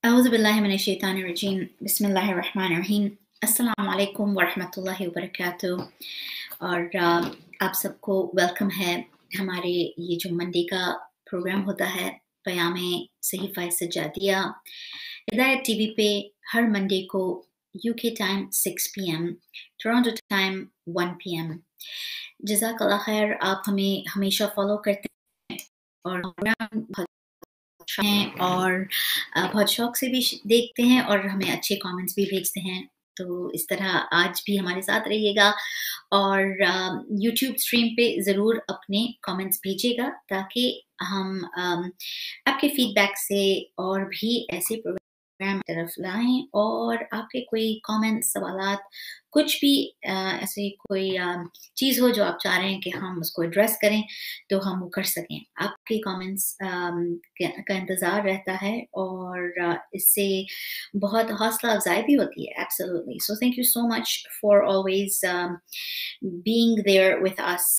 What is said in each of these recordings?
औज़ुबिल्लाहिमिनश्शैतानिर्रजीम बिस्मिल्लाहिर्रहमानिर्रहीम अस्सलाम वालेकुम वरहमतुल्लाहि वबरकातुहू। और आप सबको वेलकम है हमारे ये जो मंडे का प्रोग्राम होता है क़याम सहीफ़ा सज्जादिया हिदायत टीवी पे हर मंडे को UK time 6 PM, Toronto time 1 PM। जज़ाकल्लाह खैर, आप हमें हमेशा फॉलो करते हैं और प्रोग्राम हैं और बहुत शौक से भी देखते हैं और हमें अच्छे कमेंट्स भी भेजते हैं। तो इस तरह आज भी हमारे साथ रहिएगा और यूट्यूब स्ट्रीम पे ज़रूर अपने कमेंट्स भेजिएगा ताकि हम आपके फीडबैक से और भी ऐसे प्रोग्राम तरफ लाएं और आपके कोई कमेंट्स, सवालात, कुछ भी ऐसी कोई चीज़ हो जो आप चाह रहे हैं कि हम उसको एड्रेस करें तो हम वो कर सकें। आपके कमेंट्स का इंतज़ार रहता है और इससे बहुत हौसला अफ़ज़ाई भी होती है। Absolutely, so thank you so much for always being there with us.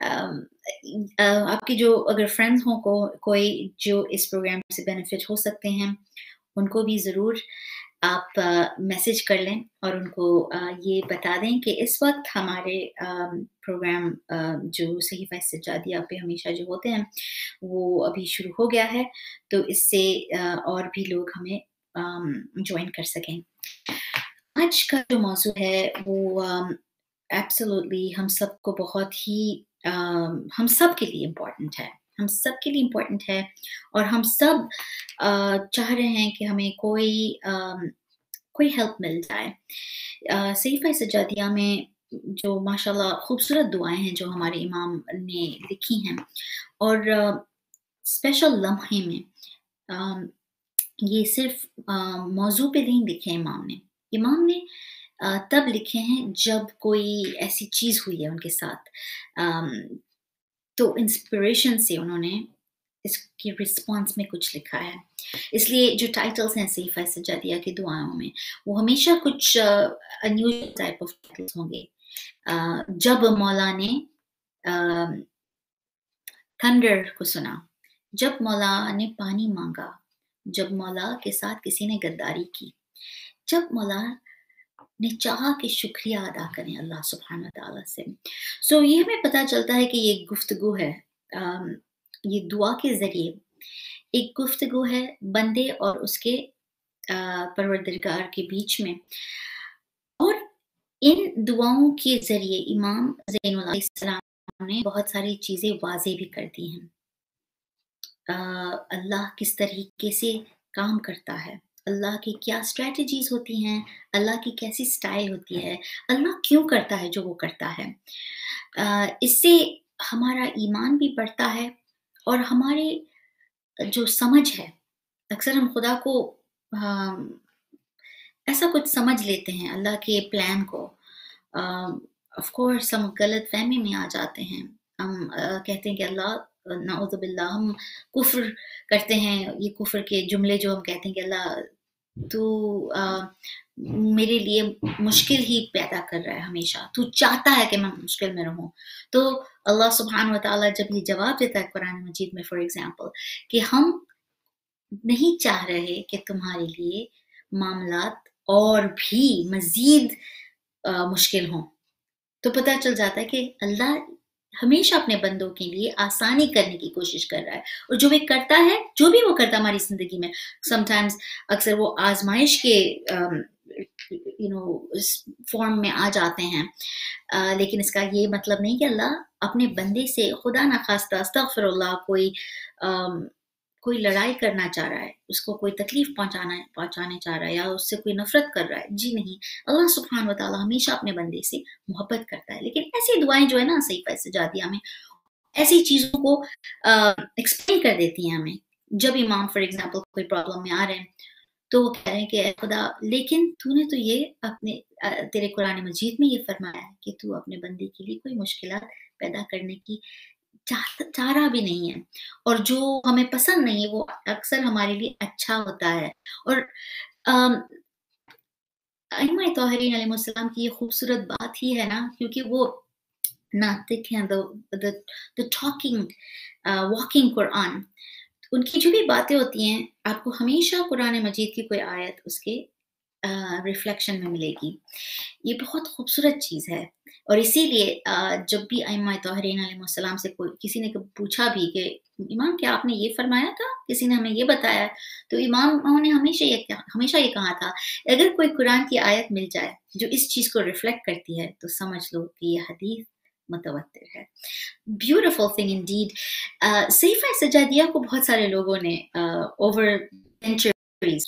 आपके जो अगर फ्रेंड्स हों कोई जो इस प्रोग्राम से बेनिफिट हो सकते हैं, उनको भी ज़रूर आप मैसेज कर लें और उनको ये बता दें कि इस वक्त हमारे प्रोग्राम जो सहीफ़ा सज्जादिया पे हमेशा जो होते हैं वो अभी शुरू हो गया है, तो इससे और भी लोग हमें ज्वाइन कर सकें। आज का जो मौज़ू है वो एब्सोल्युटली हम सबको बहुत ही हम सब के लिए इम्पोर्टेंट है। हम सब के लिए इम्पोर्टेंट है और हम सब चाह रहे हैं कि हमें कोई हेल्प मिल जाए। सहीफ़ा सज्जादिया में जो माशाल्लाह खूबसूरत दुआएँ हैं जो हमारे इमाम ने लिखी हैं और स्पेशल लम्हे में ये सिर्फ़ मौज़ू पे नहीं लिखे इमाम ने। इमाम ने तब लिखे हैं जब कोई ऐसी चीज़ हुई है उनके साथ, तो इंस्पिरेशन से उन्होंने इसकी रिस्पॉन्स में कुछ लिखा है। इसलिए जो टाइटल्स हैं सहीफ़ा सज्जादिया की दुआओं में वो हमेशा कुछ अनयूजुअल टाइप ऑफ टाइटल्स होंगे। जब मौला ने थंडर को सुना, जब मौला ने पानी मांगा, जब मौला के साथ किसी ने गद्दारी की, जब मौला ने चाहा कि शुक्रिया अदा करें अल्लाह सुब्हानहू व तआला से। सो ये हमें पता चलता है कि ये गुफ्तगू है, ये दुआ के ज़रिए एक गुफ्तगू है बंदे और उसके परवरदिगार के बीच में। और इन दुआओं के ज़रिए इमाम ज़ैनुल अलैहिस्सलाम ने बहुत सारी चीज़ें वाज़ेह भी कर दी हैं। अल्लाह किस तरीके से काम करता है, अल्लाह की क्या स्ट्रैटेजीज़ होती हैं, अल्लाह की कैसी स्टाइल होती है, अल्लाह क्यों करता है जो वो करता है। इससे हमारा ईमान भी बढ़ता है और हमारे जो समझ है, अक्सर हम खुदा को ऐसा कुछ समझ लेते हैं अल्लाह के प्लान को। ऑफ कोर्स हम गलतफ़हमी में आ जाते हैं। हम कहते हैं कि अल्लाह नऊज़ु बिल्लाह, हम कुफ़्र करते हैं। ये कुफ़्र के जुमले जो हम कहते हैं कि अल्लाह तू मेरे लिए मुश्किल ही पैदा कर रहा है हमेशा, तू चाहता है कि मैं मुश्किल में रहूँ। तो अल्लाह सुब्हानहू व तआला जब ये जवाब देता है कुरान मजीद में फॉर एग्ज़ाम्पल कि हम नहीं चाह रहे कि तुम्हारे लिए मामलात और भी मज़ीद मुश्किल हों, तो पता चल जाता है कि अल्लाह हमेशा अपने बंदों के लिए आसानी करने की कोशिश कर रहा है। और जो भी करता है, जो भी वो करता है हमारी ज़िंदगी में, समटाइम्स अक्सर वो आज़माइश के इस फॉर्म में आ जाते हैं। लेकिन इसका ये मतलब नहीं कि अल्लाह अपने बंदे से खुदा ना ख़ास्ता अस्तग़फ़िरुल्लाह कोई लड़ाई करना चाह रहा है, उसको कोई तकलीफ़ पहुँचाने चाह रहा है या उससे कोई नफ़रत कर रहा है। जी नहीं, अल्लाह सुब्हानहू व तआला हमेशा अपने बंदे से मोहब्बत करता है। लेकिन ऐसी दुआएँ जो है ना सहीफ़ा सज्जादिया में, ऐसी चीज़ों को एक्सप्लेन कर देती हैं हमें। जब इमाम फॉर एग्ज़ाम्पल कोई प्रॉब्लम में आ रहे हैं, तो वो कह रहे हैं कि ऐ खुदा, लेकिन तूने तो ये अपने तेरे कुरान मजीद में ये फ़रमाया है कि तू अपने बंदे के लिए कोई मुश्किलात पैदा करने की चाह रहा भी नहीं है, और जो हमें पसंद नहीं है वो अक्सर हमारे लिए अच्छा होता है। और अइम्मा तोहरीन अलैहिमुस्सलाम की ये खूबसूरत बात ही है ना, क्योंकि वो नातिक हैं, द टॉकिंग वॉकिंग कुरान। उनकी जो भी बातें होती हैं, आपको हमेशा कुरान मजीद की कोई आयत उसके रिफ्लेक्शन में मिलेगी। ये बहुत खूबसूरत चीज़ है और इसीलिए जब भी अइम्मा ताहरीन अलैहिस्सलाम से कोई किसी ने कभी पूछा भी कि इमाम क्या आपने ये फरमाया था? किसी ने हमें ये बताया? तो इमाम ने हमेशा ये कहा था, अगर कोई कुरान की आयत मिल जाए जो इस चीज़ को रिफ्लेक्ट करती है, तो समझ लो कि ये हदीस मुतवत्तिर है। Beautiful thing indeed. सईफ़ा सजादिया को बहुत सारे लोगों ने ओवर सेंचुरीज़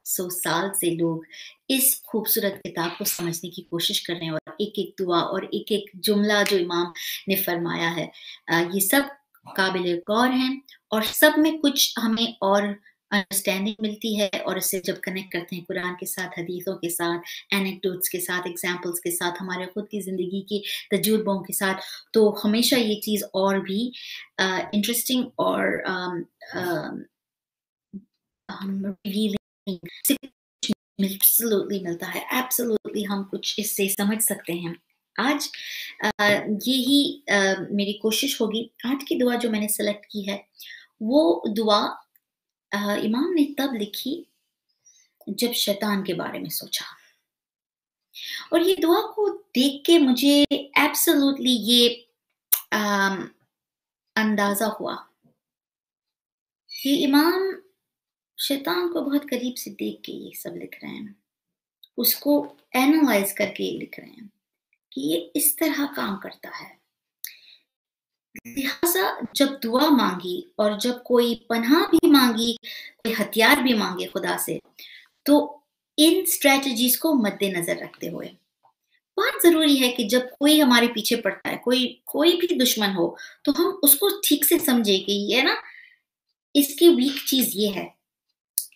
100 साल से लोग इस खूबसूरत किताब को समझने की कोशिश कर रहे हैं और एक-एक दुआ और एक-एक जुमला जो इमाम ने फरमाया है, ये सब काबिल गौर हैं और सब में कुछ हमें और अंडरस्टैंडिंग मिलती है और इससे जब कनेक्ट करते हैं कुरान के साथ, हदीसों के साथ, एनेक्डोट्स के साथ, एग्ज़ाम्पल्स के साथ, हमारे खुद की ज़िंदगी के तजुर्बों के साथ, तो हमेशा ये चीज़ और भी इंटरेस्टिंग और रिवीलिंग से एब्सोल्युटली मिलता है, एब्सोल्युटली हम कुछ इससे समझ सकते हैं। आज यही मेरी कोशिश होगी। आज की दुआ जो मैंने सेलेक्ट की है, वो दुआ इमाम ने तब लिखी जब शैतान के बारे में सोचा और ये दुआ को देख के मुझे एब्सोल्युटली ये अंदाज़ा हुआ कि इमाम शैतान को बहुत करीब से देख के ये सब लिख रहे हैं, उसको एनालाइज़ करके लिख रहे हैं कि ये इस तरह काम करता है। लिहाज़ा जब दुआ माँगी और जब कोई पनाह भी माँगी, कोई हथियार भी माँगे खुदा से, तो इन स्ट्रैटेजीज़ को मद्देनज़र रखते हुए बहुत ज़रूरी है कि जब कोई हमारे पीछे पड़ता है, कोई भी दुश्मन हो, तो हम उसको ठीक से समझें कि ये ना इसकी वीक चीज़ ये है,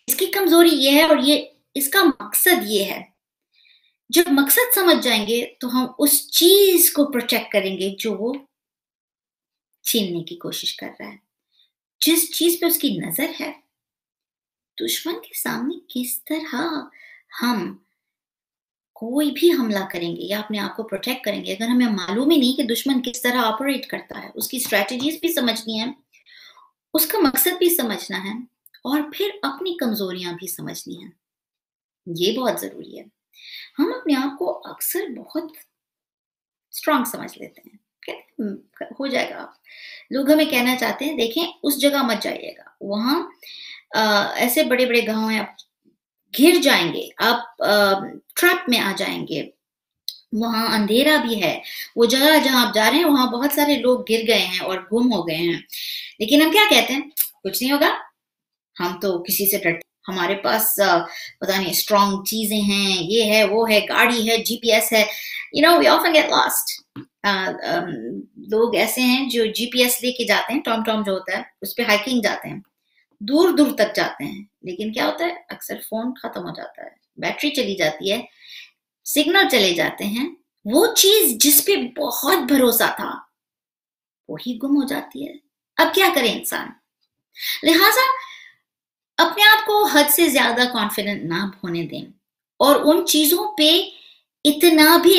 इसकी कमज़ोरी ये है और ये इसका मकसद ये है। जब मकसद समझ जाएँगे, तो हम उस चीज़ को प्रोटेक्ट करेंगे जो वो छीनने की कोशिश कर रहा है। जिस चीज़ पे उसकी नज़र है, दुश्मन के सामने किस तरह हम कोई भी हमला करेंगे या अपने आप को प्रोटेक्ट करेंगे, अगर हमें मालूम ही नहीं कि दुश्मन किस तरह ऑपरेट करता है, उसकी स्ट्रैटेजीज़ भी समझनी है, उसका मकसद भी समझना है और फिर अपनी कमज़ोरियाँ भी समझनी हैं। ये बहुत ज़रूरी है। हम अपने आप को अक्सर बहुत स्ट्रॉन्ग समझ लेते हैं। कहते हैं हो जाएगा। लोग हमें कहना चाहते हैं देखें उस जगह मत जाइएगा, वहाँ ऐसे बड़े-बड़े गाँव हैं, आप घिर जाएँगे, आप ट्रैप में आ जाएँगे, वहाँ अंधेरा भी है, वो जगह जहाँ आप जा रहे हैं वहाँ बहुत सारे लोग गिर गए हैं और गुम हो गए हैं। लेकिन हम क्या कहते हैं? कुछ नहीं होगा, हम तो किसी से डरते, हमारे पास पता नहीं स्ट्रॉन्ग चीज़ें हैं, ये है, वो है, गाड़ी है, जीपीएस है। You know we often get lost. लोग ऐसे हैं जो जीपीएस लेके जाते हैं, टॉम-टॉम जो होता है, उस पे हाइकिंग जाते हैं, दूर-दूर तक जाते हैं, लेकिन क्या होता है अक्सर फ़ोन खत्म हो जाता है, बैटरी चली जाती है, सिग्नल चले जाते हैं, वो चीज़ जिस पे बहुत भरोसा था, वही गुम हो जाती है। अब क्या करे इंसान? लिहाज़ा अपने आप को हद से ज़्यादा कॉन्फिडेंट ना होने दें और उन चीज़ों पे इतना भी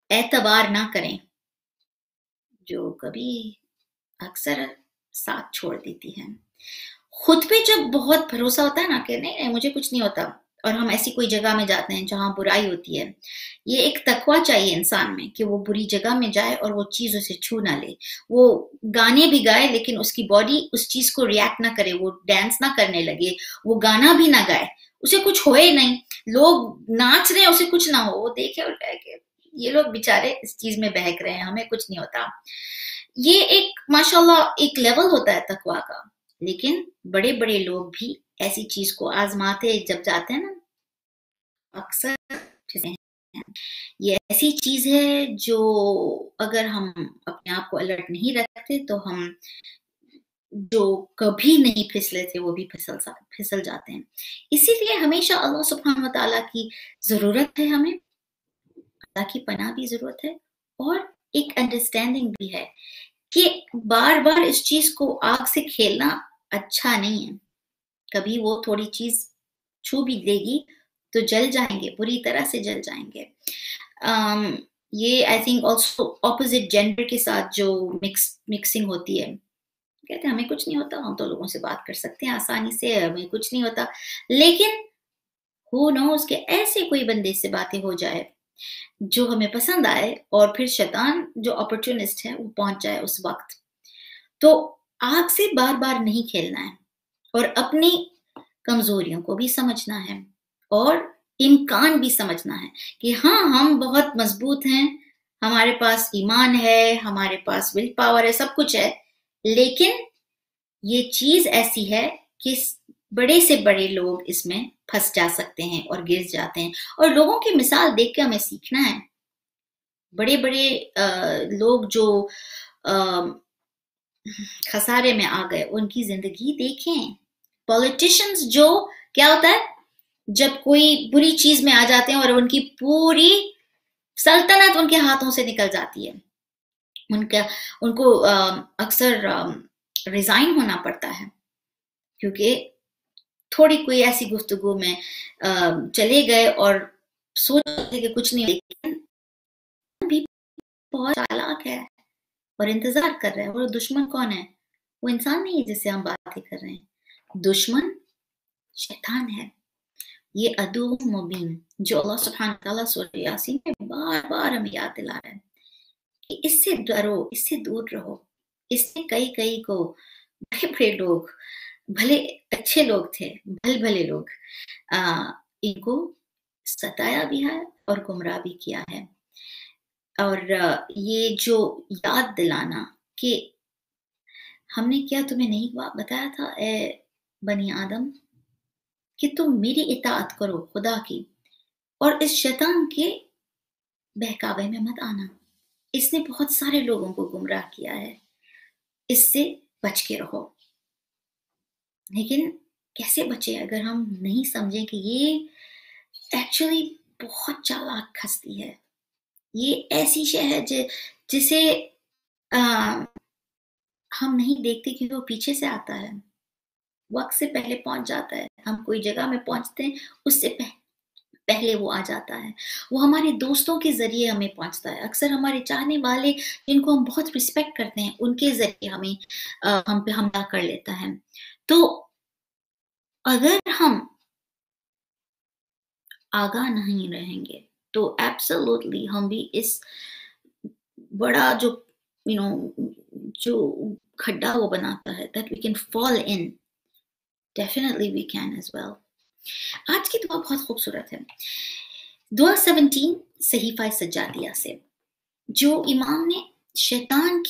एतबार ना करें, जो कभी अक्सर साथ छोड़ देती हैं। खुद पे जब बहुत भरोसा होता है ना कि नहीं, नहीं मुझे कुछ नहीं होता और हम ऐसी कोई जगह में जाते हैं जहाँ बुराई होती है, ये एक तकवा चाहिए इंसान में कि वो बुरी जगह में जाए और वो चीज़ उसे छू ना ले। वो गाने भी गाए लेकिन उसकी बॉडी उस चीज़ को रिएक्ट ना करे, वो डांस ना करने लगे, वो गाना भी ना गाए, उसे कुछ होए ही नहीं, लोग नाच रहे हैं उसे कुछ ना हो, वो देखे और कहे कि ये लोग बेचारे इस चीज़ में बहक रहे हैं, हमें कुछ नहीं होता। ये एक माशाल्लाह एक लेवल होता है तकवा का, लेकिन बड़े-बड़े लोग भी ऐसी चीज़ को आज़माते जब जाते हैं ना, अक्सर हैं। ये ऐसी चीज़ है जो अगर हम अपने आप को अलर्ट नहीं रखते तो हम जो कभी नहीं फिसले थे वो भी फिसल जाते हैं। इसीलिए हमेशा अल्लाह सुब्हानहू व तआला की ज़रूरत है हमें, अल्लाह की पनाह भी ज़रूरत है और एक अंडरस्टैंडिंग भी है कि बार-बार इस चीज़ को आग से खेलना अच्छा नहीं है। कभी वो थोड़ी चीज़ छू भी लेगी तो जल जाएँगे, बुरी तरह से जल जाएँगे। ये I think also opposite gender के साथ जो मिक्सिंग होती है, कहते हैं हमें कुछ नहीं होता, हम तो लोगों से बात कर सकते हैं आसानी से, हमें कुछ नहीं होता। लेकिन हू नोज़ कि ऐसे कोई बंदे से बातें हो जाए जो हमें पसंद आए, और फिर शैतान जो अपॉर्चुनिस्ट है वो पहुंच जाए उस वक्त। तो आग से बार बार नहीं खेलना है, और अपनी कमजोरियों को भी समझना है, और इम्कान भी समझना है कि हाँ, हम बहुत मजबूत हैं, हमारे पास ईमान है, हमारे पास विल पावर है, सब कुछ है। लेकिन ये चीज ऐसी है कि बड़े से बड़े लोग इसमें फंस जा सकते हैं और गिर जाते हैं, और लोगों की मिसाल देख के हमें सीखना है। बड़े बड़े लोग जो खसारे में आ गए, उनकी जिंदगी देखें। पॉलिटिशियंस जो, क्या होता है जब कोई बुरी चीज में आ जाते हैं और उनकी पूरी सल्तनत उनके हाथों से निकल जाती है, उनको अक्सर रिजाइन होना पड़ता है, क्योंकि थोड़ी कोई ऐसी गुफ्तगू में चले गए और सोचे कि कुछ नहीं, लेकिन भी बहुत चालाक है और इंतजार कर रहा है। और दुश्मन कौन है? वो इंसान नहीं है जिससे हम बातें कर रहे हैं, दुश्मन शैतान है। ये अदू मुबीन जो अल्लाह सुब्हानहू व तआला सूरह यासीन में बार बार हमें याद दिला रहा है कि इससे डरो, इससे दूर रहो। इसने कई कई को, बड़े बड़े लोग, भले अच्छे लोग थे, भले भले लोग, इनको सताया भी है और गुमराह भी किया है। और ये जो याद दिलाना कि हमने क्या तुम्हें नहीं बताया था ए बनी आदम कि तुम मेरी इताअत करो खुदा की, और इस शैतान के बहकावे में मत आना। इसने बहुत सारे लोगों को गुमराह किया है, इससे बच के रहो। लेकिन कैसे बचे अगर हम नहीं समझें कि ये एक्चुअली बहुत चालाक हस्ती है। ये ऐसी शय है जिसे हम नहीं देखते क्योंकि वो पीछे से आता है, वक्त से पहले पहुंच जाता है। हम कोई जगह में पहुंचते हैं, उससे पहले वो आ जाता है। वो हमारे दोस्तों के जरिए हमें पहुंचता है। अक्सर हमारे चाहने वाले जिनको हम बहुत रिस्पेक्ट करते हैं, उनके जरिए हम पे हमला कर लेता है। तो अगर हम आगाह नहीं रहेंगे तो एब्सोल्युटली हम भी इस बड़ा जो जो खड्डा वो बनाता है, that we can fall in, definitely we can as well. आज की दुआ बहुत खूबसूरत है। दुआ 17 सहीफा सज्जादिया से, जो इमाम ने शैतान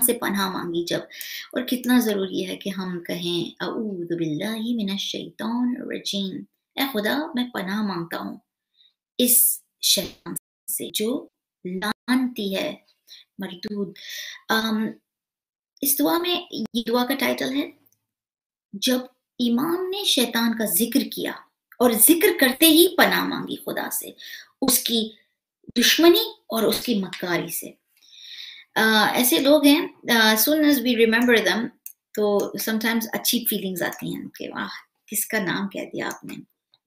से पनाह मांगी जब, और कितना जरूरी है कि हम कहें अऊज़ु बिल्लाहि मिनश शैतानिर रजीम, ए खुदा मैं पनाह मांगता हूँ इस शैतान से जो लानती है, मरदूद। इस दुआ में, ये दुआ का टाइटल है जब इमाम ने शैतान का जिक्र किया और जिक्र करते ही पनाह मांगी खुदा से, उसकी दुश्मनी और उसकी मक्कारी से। ऐसे लोग हैं, soon as we remember them, तो sometimes अच्छी फीलिंग्स आती हैं कि वाह किसका नाम कह दिया आपने।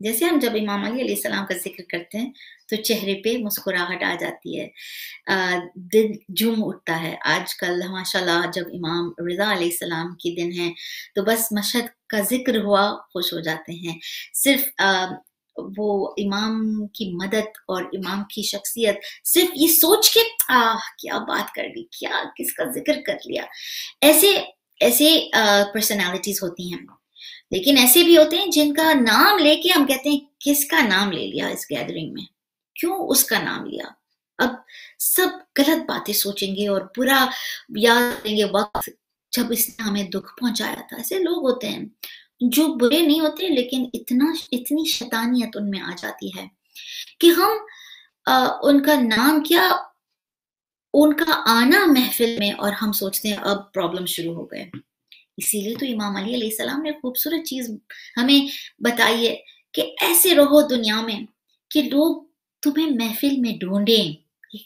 जैसे हम जब इमाम अली अलैहिस्सलाम का जिक्र करते हैं तो चेहरे पे मुस्कुराहट आ जाती है, दिल झूम उठता है। आजकल माशाल्लाह जब इमाम रिज़ा अलैहिस्सलाम के दिन है तो बस मशहद का जिक्र हुआ खुश हो जाते हैं। सिर्फ वो इमाम की मदद और इमाम की शख्सियत, सिर्फ ये सोच के क्या बात कर ली, क्या किसका जिक्र कर लिया। ऐसे पर्सनालिटीज होती हैं। लेकिन ऐसे भी होते हैं जिनका नाम लेके हम कहते हैं किसका नाम ले लिया इस गैदरिंग में, क्यों उसका नाम लिया। अब सब गलत बातें सोचेंगे और बुरा याद करेंगे वक्त जब इसने हमें दुख पहुंचाया था। ऐसे लोग होते हैं जो बुरे नहीं होते, लेकिन इतनी शैतानियत उनमें आ जाती है कि हम उनका नाम क्या, उनका आना महफिल में और हम सोचते हैं अब प्रॉब्लम शुरू हो गए। इसीलिए तो इमाम अली अलैहिस्सलाम ने खूबसूरत चीज हमें बताई है कि ऐसे रहो दुनिया में कि लोग तुम्हें महफिल में ढूंढें कि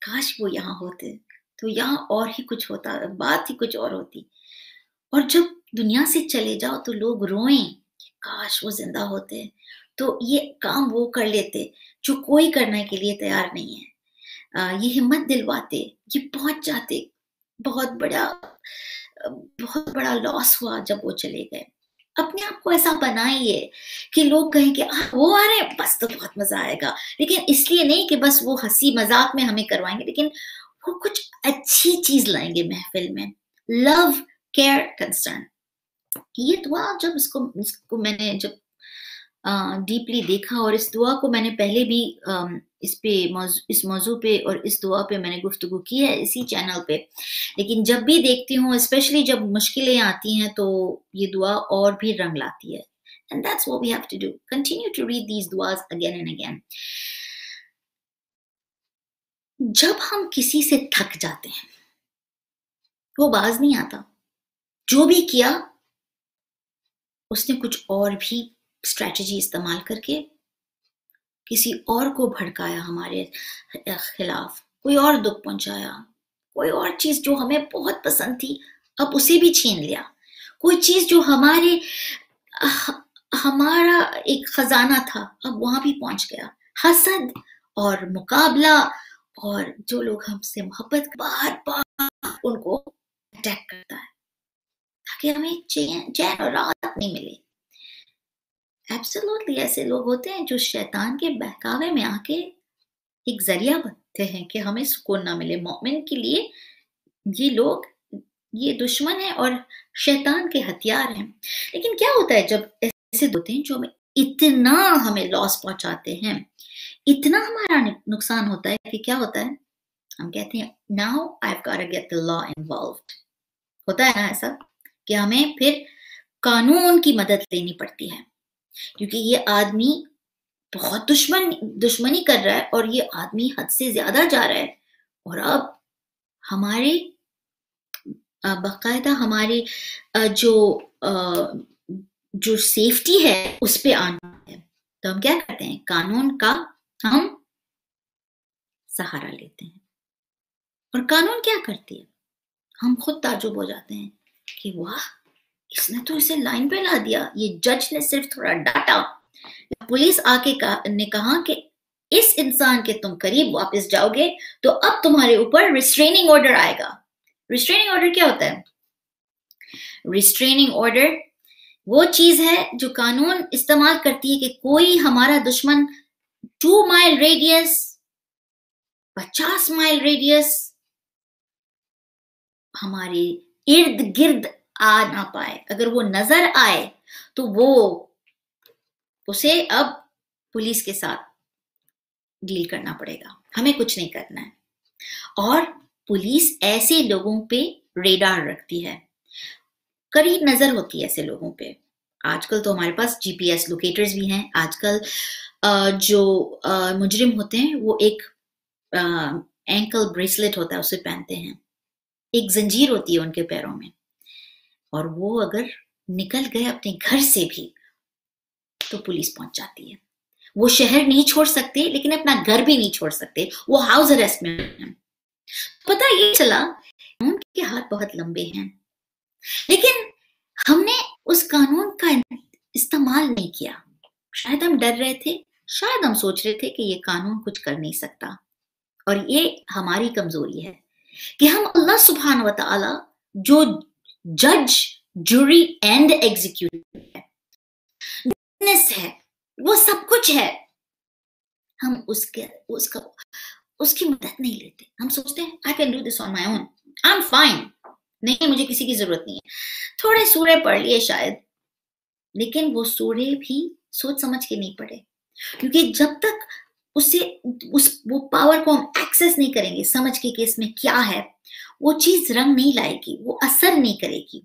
काश वो यहाँ होते तो यहाँ और ही कुछ होता, बात ही कुछ और होती। और जब दुनिया से चले जाओ तो लोग रोएं काश वो जिंदा होते, तो ये काम वो कर लेते जो कोई करने के लिए तैयार नहीं है। ये हिम्मत दिलवाते, ये पहुंच जाते। बहुत बड़ा बहुत बड़ा लॉस हुआ जब वो चले गए। अपने आप को ऐसा बनाइए कि लोग कहें कि वो आ रहे हैं, बस तो बहुत मजा आएगा, लेकिन इसलिए नहीं कि बस वो हंसी मजाक में हमें करवाएंगे, लेकिन वो कुछ अच्छी चीज लाएंगे महफिल में। लव, केयर, कंसर्न, ये दुआ जब इसको मैंने जब डीपली देखा, और इस दुआ को मैंने पहले भी इस मौजू पे और इस दुआ पे मैंने गुफ्तगू की है इसी चैनल पे, लेकिन जब भी देखती हूँ, स्पेशली जब मुश्किलें आती हैं, तो ये दुआ और भी रंग लाती है। And that's what we have to do. Continue to read these duas again and again. जब हम किसी से थक जाते हैं, वो बाज नहीं आता, जो भी किया उसने कुछ और भी स्ट्रेटजी इस्तेमाल करके किसी और को भड़काया हमारे खिलाफ, कोई और दुख पहुंचाया, कोई और चीज जो हमें बहुत पसंद थी अब उसे भी छीन लिया, कोई चीज जो हमारा एक खजाना था अब वहां भी पहुंच गया। हसद और मुकाबला, और जो लोग हमसे मोहब्बत बार बार उनको अटैक करता है ताकि हमें चैन और राहत नहीं मिले। एब्सोल्युटली ऐसे लोग होते हैं जो शैतान के बहकावे में आके एक जरिया बनते हैं कि हमें सुकून ना मिले। मोमिन के लिए ये लोग, ये दुश्मन है और शैतान के हथियार हैं। लेकिन क्या होता है जब ऐसे होते हैं जो इतना हमें लॉस पहुंचाते हैं, इतना हमारा नुकसान होता है कि क्या होता है, हम कहते हैं now I have got to get the law involved. होता है ना ऐसा कि हमें फिर कानून की मदद लेनी पड़ती है, क्योंकि ये आदमी बहुत दुश्मनी कर रहा है और ये आदमी हद से ज्यादा जा रहा है, और अब हमारे बाकायदा हमारी जो सेफ्टी है उस पे आना है। तो हम क्या करते हैं, कानून का हम सहारा लेते हैं। और कानून क्या करती है, हम खुद ताजुब हो जाते हैं कि वाह, इसने तो इसे लाइन पे ला दिया, ये जज ने सिर्फ थोड़ा डांटा, पुलिस आके ने कहा कि इस इंसान के तुम करीब वापस जाओगे तो अब तुम्हारे ऊपर रिस्ट्रेनिंग ऑर्डर आएगा। रिस्ट्रेनिंग ऑर्डर क्या होता है? रिस्ट्रेनिंग ऑर्डर वो चीज है जो कानून इस्तेमाल करती है कि कोई हमारा दुश्मन 2 माइल रेडियस, 50 माइल रेडियस हमारे इर्द गिर्द आ ना पाए। अगर वो नजर आए तो वो उसे अब पुलिस के साथ डील करना पड़ेगा, हमें कुछ नहीं करना है। और पुलिस ऐसे लोगों पे रेडार रखती है, करीब नजर होती है ऐसे लोगों पे। आजकल तो हमारे पास जीपीएस लोकेटर्स भी हैं। आजकल जो मुजरिम होते हैं वो एक एंकल ब्रेसलेट होता है उसे पहनते हैं, एक जंजीर होती है उनके पैरों में, और वो अगर निकल गए अपने घर से भी तो पुलिस पहुंच जाती है। वो शहर नहीं छोड़ सकते लेकिन अपना घर भी नहीं छोड़ सकते, वो हाउस अरेस्ट में हैं। पता ये चला उनके हाथ बहुत लंबे हैं, लेकिन हमने उस कानून का इस्तेमाल नहीं किया। शायद हम डर रहे थे, शायद हम सोच रहे थे कि ये कानून कुछ कर नहीं सकता। और ये हमारी कमजोरी है कि हम अल्लाह सुब्हान व तआला जो जज, जूरी एंड एग्जीक्यूटिव है, वो सब कुछ है, हम उसकी मदद नहीं लेते। हम सोचते हैं I can do this on my own, I am fine, नहीं मुझे किसी की जरूरत नहीं है। थोड़े सूरे पढ़ लिए शायद, लेकिन वो सूरे भी सोच समझ के नहीं पढ़े, क्योंकि जब तक वो पावर को हम एक्सेस नहीं करेंगे, समझ के कि इसमें क्या है, वो चीज रंग नहीं लाएगी, वो असर नहीं करेगी।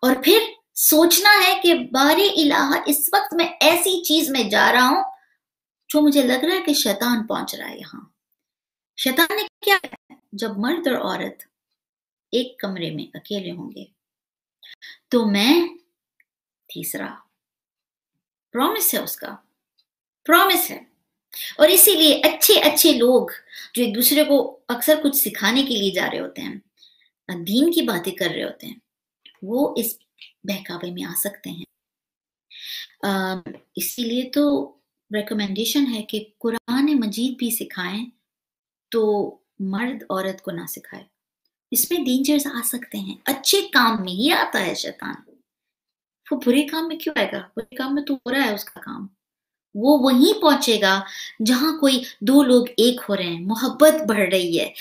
और फिर सोचना है कि बारे इलाहा इस वक्त मैं ऐसी चीज में जा रहा हूं जो मुझे लग रहा है कि शैतान पहुंच रहा है यहां। शैतान ने क्या है, जब मर्द और औरत एक कमरे में अकेले होंगे तो मैं तीसरा, प्रॉमिस है उसका, प्रॉमिस है। और इसीलिए अच्छे अच्छे लोग जो एक दूसरे को अक्सर कुछ सिखाने के लिए जा रहे होते हैं, दीन की बातें कर रहे होते हैं, वो इस बहकावे में आ सकते हैं। इसीलिए तो रिकमेंडेशन है कि कुरान मजीद भी सिखाएं तो मर्द औरत को ना सिखाए। इसमें डेंजर्स आ सकते हैं। अच्छे काम में ही आता है शैतान, वो बुरे काम में क्यों आएगा? बुरे काम में तो हो रहा है उसका काम, वो वहीं पहुंचेगा जहां कोई दो लोग एक हो रहे हैं, मोहब्बत बढ़ रही है,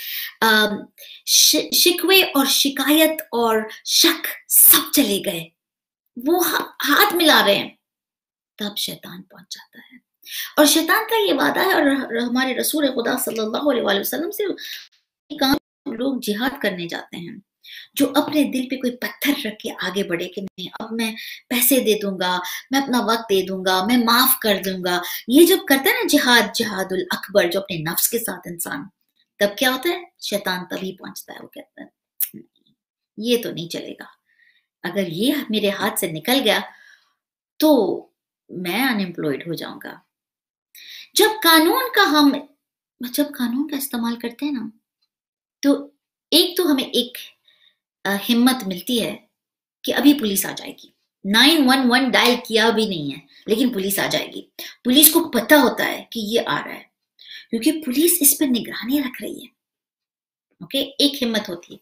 शिकवे और शिकायत और शक सब चले गए, वो हाथ मिला रहे हैं, तब शैतान पहुंच जाता है। और शैतान का ये वादा है, और हमारे रसूल खुदा सल्लल्लाहु अलैहि वसल्लम से काम लोग जिहाद करने जाते हैं, जो अपने दिल पे कोई पत्थर रख के आगे बढ़े कि नहीं अब मैं पैसे दे दूंगा, मैं अपना वक्त दे दूंगा, मैं माफ कर दूंगा, ये जब करता है ना जिहाद, जिहादुल अकबर, जो अपने नफ्स के साथ इंसान, तब क्या होता है? शैतान तभी पहुंचता है, वो कहता है ये तो नहीं चलेगा, अगर ये मेरे हाथ से निकल गया तो मैं अनएम्प्लॉयड हो जाऊंगा। जब कानून का इस्तेमाल करते हैं ना, तो एक तो हमें एक हिम्मत मिलती है कि अभी पुलिस आ जाएगी, 911 डायल किया भी नहीं है लेकिन पुलिस आ जाएगी, पुलिस को पता होता है कि ये आ रहा है, क्योंकि पुलिस इस पर निगरानी रख रही है। ओके, एक हिम्मत होती है।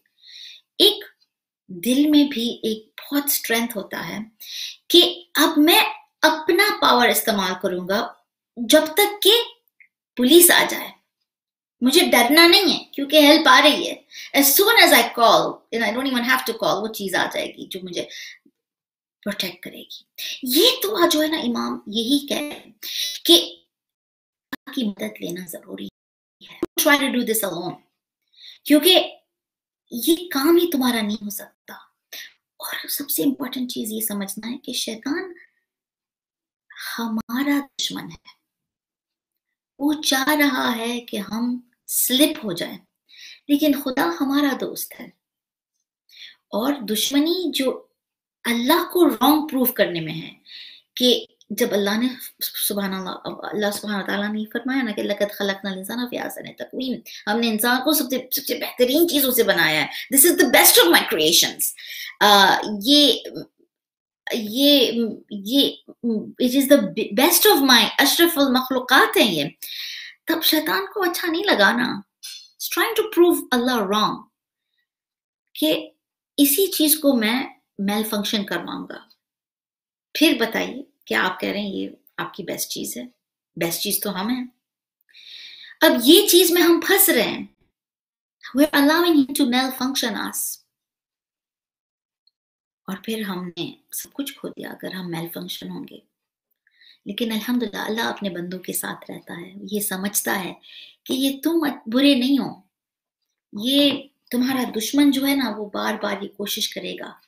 एक दिल में भी एक बहुत स्ट्रेंथ होता है कि अब मैं अपना पावर इस्तेमाल करूंगा जब तक कि पुलिस आ जाए, मुझे डरना नहीं है क्योंकि हेल्प आ रही है। As soon as I call, and I don't even have to call, वो चीज आ जाएगी जो मुझे प्रोटेक्ट करेगी। ये दुआ जो है ना, इमाम यही कह रहे हैं कि की मदद लेना जरूरी है। Try to do this alone, क्योंकि ये काम ही तुम्हारा नहीं हो सकता। और सबसे इंपॉर्टेंट चीज ये समझना है कि शैतान हमारा दुश्मन है, वो चाह रहा है कि हम स्लिप हो जाए, लेकिन खुदा हमारा दोस्त है। और दुश्मनी जो अल्लाह को रॉन्ग प्रूव करने में है, कि जब अल्लाह ने अल्लाह सुब्हान तआला ने फरमाया ना कि लक़द खलक़नल इंसाना फ़ी अहसनि तक़वीम, हमने इंसान को सबसे बेहतरीन चीजों से बनाया है, this is the best of my creations, ये it is the best of my अशरफुल मखलूकात है ये। तब शैतान को अच्छा नहीं लगा ना, इट्स ट्राइंग टू प्रूव अल्लाह रॉन्ग, कि इसी चीज को मैं मेल फंक्शन करवाऊंगा। फिर बताइए, क्या आप कह रहे हैं ये आपकी बेस्ट चीज है? बेस्ट चीज तो हम हैं। अब ये चीज में हम फंस रहे हैं, we're allowing him to malfunction us, और फिर हमने सब कुछ खो दिया अगर हम मेल फंक्शन होंगे। लेकिन अल्हम्दुलिल्लाह अल्लाह अपने बंदों के साथ रहता है, ये समझता है कि ये तुम बुरे नहीं हो, ये तुम्हारा दुश्मन जो है ना, वो बार बार ये कोशिश करेगा,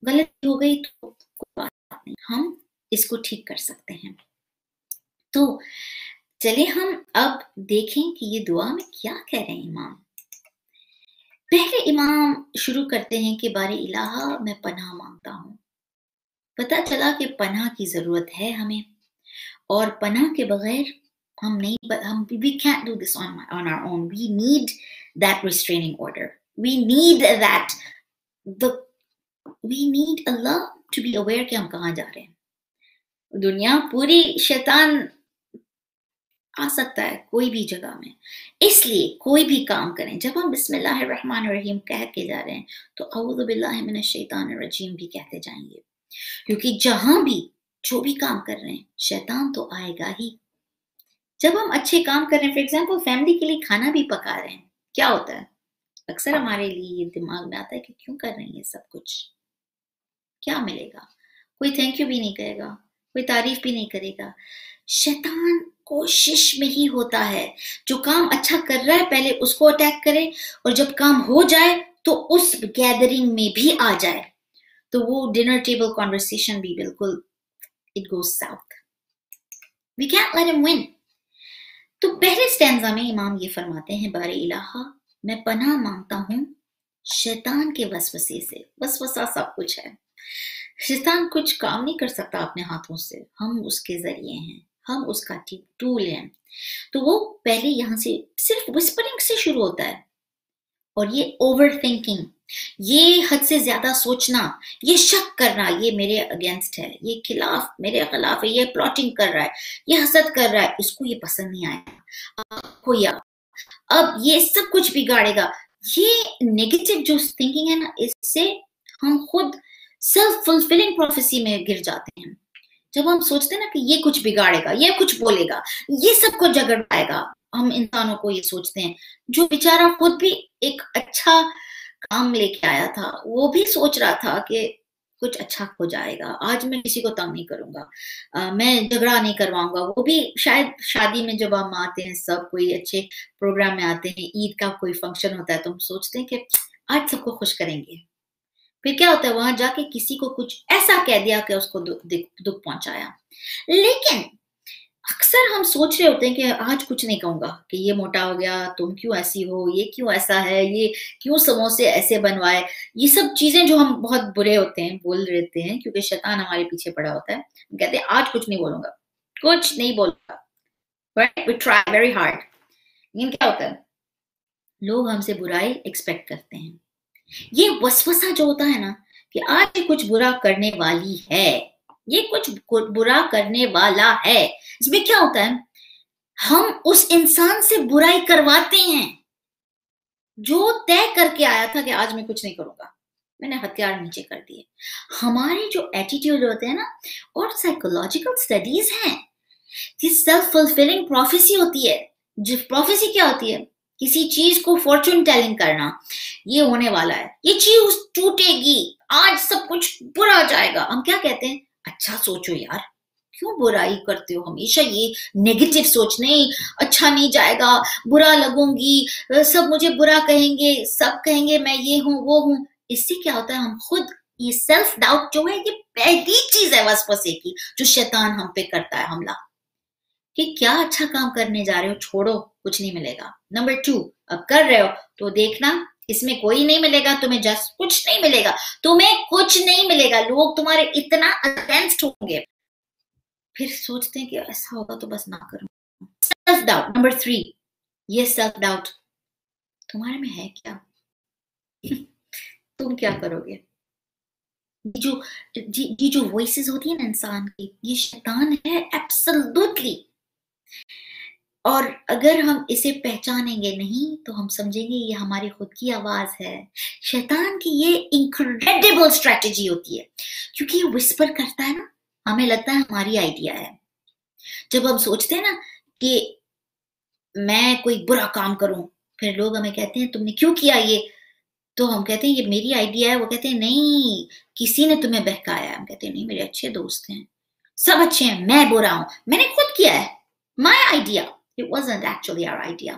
गलती हो गई तो कोई बात नहीं, हम इसको ठीक कर सकते हैं। तो चले हम अब देखें कि ये दुआ में क्या कह रहे हैं इमाम। पहले इमाम शुरू करते हैं कि बारी इलाहा मैं पनाह मांगता हूँ। पता चला कि पनाह की जरूरत है हमें, और पनाह के बगैर हम we can't do this on our own. We need that restraining order. We need Allah to be aware कि हम कहाँ जा रहे हैं। दुनिया पूरी शैतान आ सकता है कोई भी जगह में, इसलिए कोई भी काम करें, जब हम बिस्मिल्लाहिर्रहमानिर्रहीम कह के जा रहे हैं तो औज़ु बिल्लाहि मिनश शैतानिर रजीम भी कहते जाएंगे, क्योंकि जहां भी जो भी काम कर रहे हैं शैतान तो आएगा ही। जब हम अच्छे काम कर रहे हैं, फॉर एग्जाम्पल फैमिली के लिए खाना भी पका रहे हैं, क्या होता है अक्सर हमारे लिए ये दिमाग में आता है कि क्यों कर रहे हैं ये सब कुछ, क्या मिलेगा? कोई थैंक यू भी नहीं करेगा, कोई तारीफ भी नहीं करेगा। शैतान कोशिश में ही होता है, जो काम अच्छा कर रहा है पहले उसको अटैक करे, और जब काम हो जाए तो उस गैदरिंग में भी आ जाए, तो वो डिनर टेबल कॉन्वर्सेशन भी बिल्कुल it goes south. We can't let him win. तो पहले स्टैंजा में इमाम ये फरमाते हैं, बारे इलाहा मैं पनाह मांगता हूं शैतान के वसवसे से। वसवसा सब कुछ है, शैतान कुछ काम नहीं कर सकता अपने हाथों से, हम उसके जरिए हैं, हम उसका टूल हैं। तो वो पहले यहां से सिर्फ विस्परिंग से शुरू होता है, और ये ओवर थिंकिंग, ये हद से ज्यादा सोचना, ये शक करना, ये मेरे अगेंस्ट है, ये खिलाफ मेरे खिलाफ है, ये प्लॉटिंग कर रहा है, ये हसद कर रहा है, इसको ये पसंद नहीं आएगा। आपको या अब ये सब कुछ बिगाड़ेगा। ये नेगेटिव जो थिंकिंग है ना, इससे हम खुद सेल्फ फुलफिलिंग प्रोफेसी में गिर जाते हैं। जब हम सोचते हैं ना कि ये कुछ बिगाड़ेगा, ये कुछ बोलेगा, ये सब कुछ झगड़ाएगा, हम इंसानों को ये सोचते हैं। जो बेचारा खुद भी एक अच्छा काम लेके आया था, वो भी सोच रहा था कि कुछ अच्छा हो जाएगा, आज मैं किसी को तंग नहीं करूंगा, मैं झगड़ा नहीं करवाऊंगा। वो भी शायद शादी में जब हम आते हैं, सब कोई अच्छे प्रोग्राम में आते हैं, ईद का कोई फंक्शन होता है, तो हम सोचते हैं कि आज सबको खुश करेंगे। फिर क्या होता है, वहां जाके किसी को कुछ ऐसा कह दिया कि उसको दुख पहुंचाया। लेकिन अक्सर हम सोच रहे होते हैं कि आज कुछ नहीं कहूंगा, कि ये मोटा हो गया, तुम क्यों ऐसी हो, ये क्यों ऐसा है, ये क्यों समोसे ऐसे बनवाए। ये सब चीजें जो हम बहुत बुरे होते हैं बोल रहते हैं, क्योंकि शैतान हमारे पीछे पड़ा होता है। हम कहते हैं आज कुछ नहीं बोलूंगा, कुछ नहीं बोलूंगा, right, we try very hard. लेकिन क्या होता है, लोग हमसे बुराई एक्सपेक्ट करते हैं। ये वसवसा जो होता है ना, कि आज ये कुछ बुरा करने वाली है, ये कुछ बुरा करने वाला है, इसमें क्या होता है, हम उस इंसान से बुराई करवाते हैं जो तय करके आया था कि आज मैं कुछ नहीं करूंगा, मैंने हथियार नीचे कर दिए। हमारे जो एटीट्यूड होते हैं ना, और साइकोलॉजिकल स्टडीज हैं, ये सेल्फ फुलफिलिंग प्रोफेसी होती है। जो प्रोफेसी क्या होती है, किसी चीज को फॉर्चून टेलिंग करना, ये होने वाला है, ये चीज टूटेगी, आज सब कुछ बुरा हो जाएगा। हम क्या कहते हैं, अच्छा सोचो यार, क्यों बुराई करते हो हमेशा, ये नेगेटिव सोच, नहीं अच्छा नहीं जाएगा, बुरा लगूंगी, सब मुझे बुरा कहेंगे, सब कहेंगे मैं ये हूं वो हूं। इससे क्या होता है, हम खुद, ये सेल्फ डाउट जो है, ये पहली चीज है वसवसे की, जो शैतान हम पे करता है हमला, कि क्या अच्छा काम करने जा रहे हो, छोड़ो, कुछ नहीं मिलेगा। नंबर 2, अब कर रहे हो तो देखना, इसमें कोई नहीं मिलेगा तुम्हें, जस्ट कुछ नहीं मिलेगा, तुम्हें कुछ नहीं मिलेगा, लोग तुम्हारे इतना अगेंस्ट होंगे। फिर सोचते हैं कि ऐसा होगा तो बस ना करूं। सेल्फ डाउट नंबर 3, ये सेल्फ डाउट तुम्हारे में है क्या? तुम क्या करोगे? ये जो वॉइसेस होती है ना इंसान की, ये शैतान है एब्सोल्युटली। और अगर हम इसे पहचानेंगे नहीं, तो हम समझेंगे ये हमारी खुद की आवाज है। शैतान की ये इनक्रेडिबल स्ट्रेटेजी होती है, क्योंकि ये विस्पर करता है ना, हमें लगता है हमारी आइडिया है। जब हम सोचते हैं ना कि मैं कोई बुरा काम करूं, फिर लोग हमें कहते हैं तुमने क्यों किया ये, तो हम कहते हैं ये मेरी आइडिया है। वो कहते हैं नहीं, किसी ने तुम्हें बहकाया है। हम कहते हैं नहीं, मेरे अच्छे दोस्त हैं, सब अच्छे हैं, मैं बुरा हूं, मैंने खुद किया है, my idea. It wasn't actually our idea.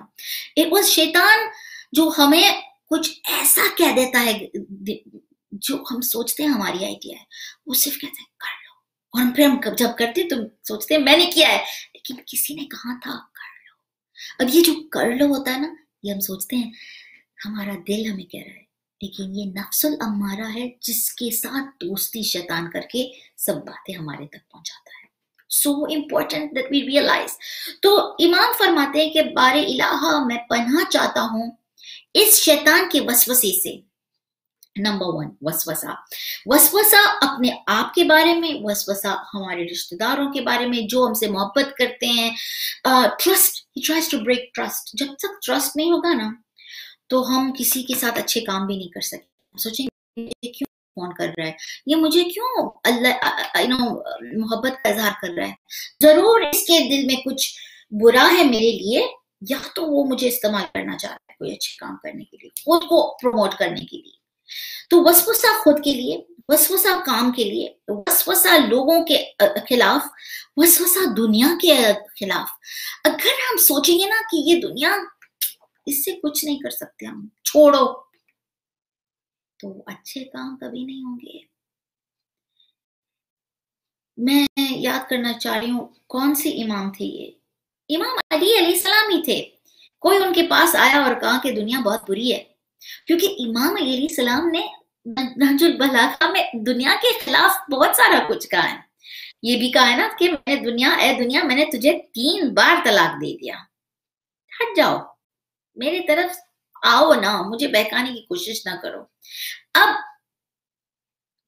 It was शैतान जो हमें कुछ ऐसा कह देता है जो हम सोचते हैं हमारी आइडिया है, वो सिर्फ कहते हैं कर लो, और फिर हम जब करते हैं तो सोचते हैं मैंने किया है, लेकिन किसी ने कहा था कर लो। अब ये जो कर लो होता है ना, ये हम सोचते हैं हमारा दिल हमें कह रहा है, लेकिन ये नफ्सुल अम्मारा है, जिसके साथ दोस्ती शैतान करके सब बातें हमारे तक पहुंचाता है। So important that we realize. तो इमाम फरमाते हैं कि बारे इलाहा, मैं पनाह चाहता हूं इस शैतान के वसवसे से। नंबर 1, वसवसा। वसवसा अपने आप के बारे में, वसवसा हमारे रिश्तेदारों के बारे में जो हमसे मोहब्बत करते हैं। Trust, he tries to break trust. जब तक ट्रस्ट नहीं होगा ना, तो हम किसी के साथ अच्छे काम भी नहीं कर सकते। सोचेंगे क्यों फोन कर रहा है, ये मुझे क्यों अल्लाह मोहब्बत का इजहार कर रहा है, जरूर इसके दिल में कुछ बुरा है मेरे लिए, या तो वो मुझे इस्तेमाल करना चाह रहा है कोई अच्छे काम करने के लिए, खुद को प्रमोट करने के लिए। तो वसवसा खुद के लिए, वसवसा काम के लिए, वसवसा लोगों के खिलाफ, वसवसा दुनिया के खिलाफ। अगर हम सोचेंगे ना कि ये दुनिया, इससे कुछ नहीं कर सकते हम, छोड़ो, तो अच्छे काम कभी नहीं होंगे। मैं याद करना चाह रही हूँ कौन से इमाम थे ये, इमाम अली अलैहिस्सलाम ही थे। कोई उनके पास आया और कहा कि दुनिया बहुत बुरी है, क्योंकि इमाम अली अलैहिस्सलाम ने नहजुल बलागा में दुनिया के खिलाफ बहुत सारा कुछ कहा है। ये भी कहा है ना कि मैंने दुनिया मैंने तुझे 3 बार तलाक दे दिया, हट जाओ, मेरी तरफ आओ ना, मुझे बहकाने की कोशिश ना करो। अब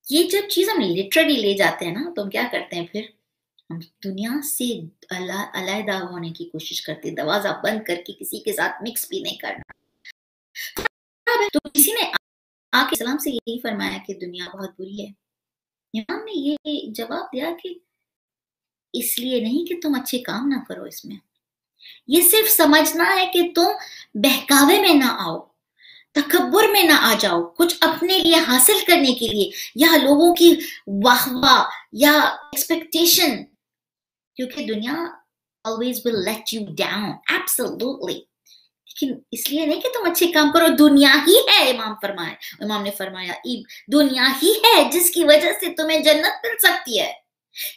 ये जब चीज हम लिटरली ले जाते हैं ना, तो हम क्या करते हैं, फिर हम दुनिया से अलहदा होने की कोशिश करते, दरवाजा बंद करके किसी के साथ मिक्स भी नहीं करना। तो किसी ने आके सलाम से यही फरमाया कि दुनिया बहुत बुरी है। इमाम ने ये जवाब दिया कि इसलिए नहीं कि तुम अच्छे काम ना करो इसमें, ये सिर्फ समझना है कि तुम बहकावे में ना आओ, तकब्बुर में ना आ जाओ, कुछ अपने लिए हासिल करने के लिए या लोगों की वाहवाह या एक्सपेक्टेशन, क्योंकि दुनिया always will let you down, absolutely। लेकिन इसलिए नहीं कि तुम अच्छे काम करो, दुनिया ही है, इमाम ने फरमाया दुनिया ही है जिसकी वजह से तुम्हें जन्नत मिल सकती है।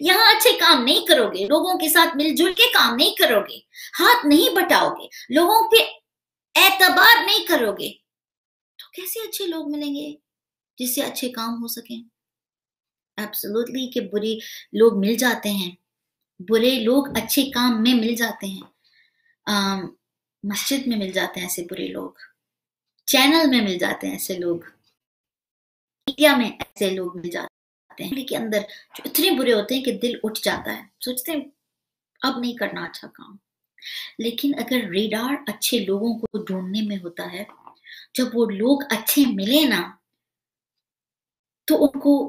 यहाँ अच्छे काम नहीं करोगे, लोगों के साथ मिलजुल के काम नहीं करोगे, हाथ नहीं बटाओगे, लोगों पे एतबार नहीं करोगे, तो कैसे अच्छे लोग मिलेंगे जिससे अच्छे काम हो सके? एब्सोल्युटली कि बुरे लोग मिल जाते हैं, बुरे लोग अच्छे काम में मिल जाते हैं। मस्जिद में मिल जाते हैं ऐसे बुरे लोग, चैनल में मिल जाते हैं ऐसे लोग, मीडिया में ऐसे लोग मिल जाते हैं के अंदर जो इतने बुरे होते हैं कि दिल उठ जाता है, सोचते हैं अब नहीं करना अच्छा काम। लेकिन अगर रेडार अच्छे लोगों को ढूंढने में होता है, जब वो लोग अच्छे मिले ना तो उनको